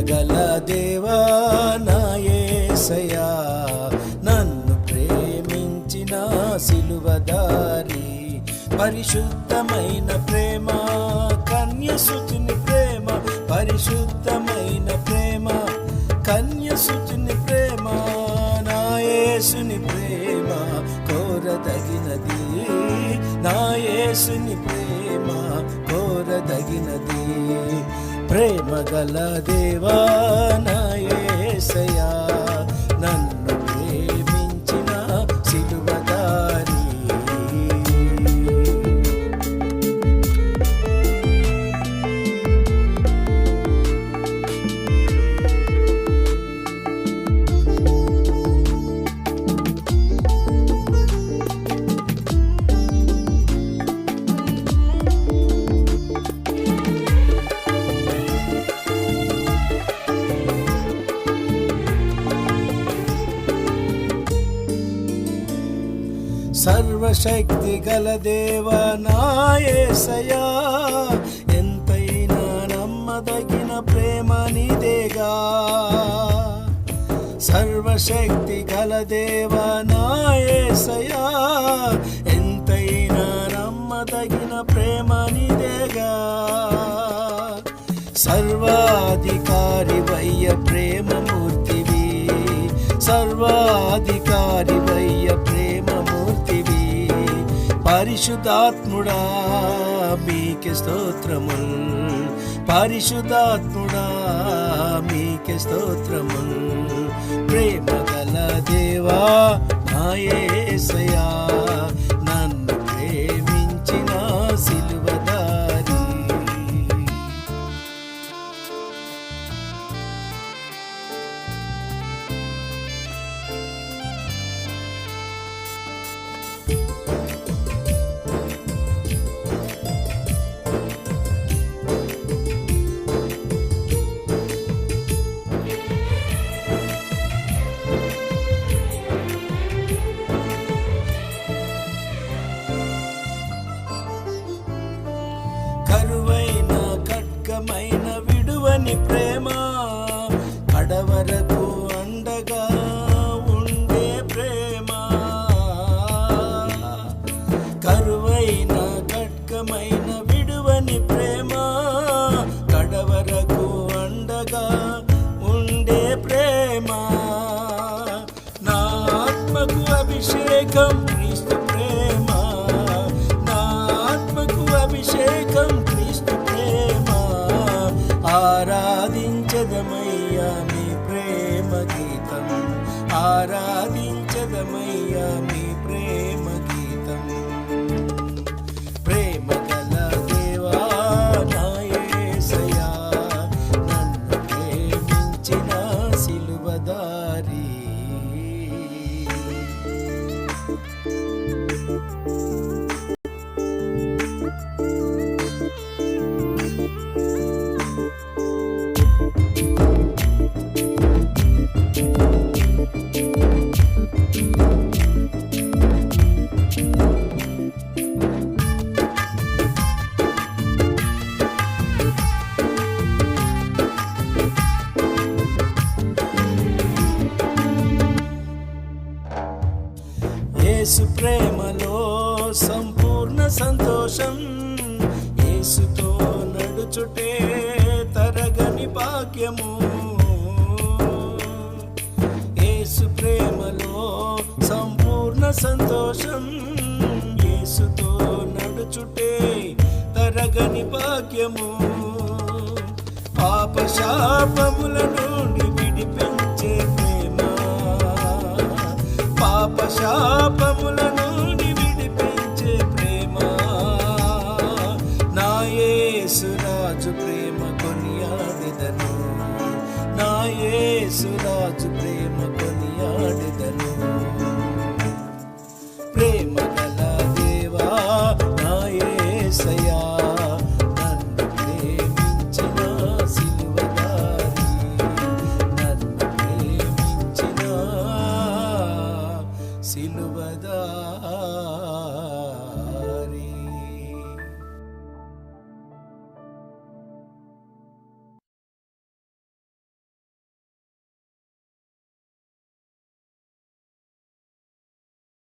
గల దేవా నా యేసయ్యా, నన్ను ప్రేమించిన సిలువదారి, పరిశుద్ధమైన ప్రేమ కన్యసుతుని ప్రేమ, పరిశుద్ధమైన ప్రేమ కన్యసుతుని ప్రేమ, నా యేసుని ప్రేమ కోరదగినది, నా యేసుని ప్రేమ కోరదగినది. ప్రేమ గల దేవా నా యేసయ్యా, నన్ను ప్రేమించిన సిలువదారి. సర్వశక్తి గల దేవా నా యేసయ్యా, ఎంతైనా నమ్మదగిన ప్రేమ నీదేగా. సర్వశక్తి గల దేవా నా యేసయ్యా, ఎంతైనా నమ్మదగిన ప్రేమ నీదేగా. సర్వాధికారి వయ్య ప్రేమమూర్తివి, సర్వాధికారి వయ్య ప్రేమమూర్తివి, పరిశుద్ధాత్ముడా మీకే స్తోత్రముల్, పరిశుద్ధాత్ముడా మీకే స్తోత్రముల్. ప్రేమ గల దేవా నా యేసయ్యా, నన్ను ప్రేమించిన సిలువదారి. కరువైన ఖడ్గమైన విడువని ప్రేమ, కడవరకు అండగా ఉండే ప్రేమ. కరువైన ఖడ్గమైన విడువని ప్రేమ, కడవరకు అండగా ఉండే ప్రేమ. నా ఆత్మకు అభిషేకం క్రీస్తు ప్రేమ, నా ఆత్మకు అభిషేకం క్రీస్తు ప్రేమ. ఆరాధించదమయ్యా మీ ప్రేమ గీతం, ఆరాధించదమయ్యా మీ ప్రేమ గీతం. ప్రేమ గల దేవా నా యేసయ్యా, నన్ను ప్రేమించిన సిలువదారి. యేసు ప్రేమలో సంపూర్ణ సంతోషం, యేసుతో నడుచుటే తరగని భాగ్యము. యేసు ప్రేమలో సంపూర్ణ సంతోషం, యేసుతో నడుచుటే తరగని భాగ్యము. పాప శాపముల నుండి విడిపించే ప్రేమ, పాప శాప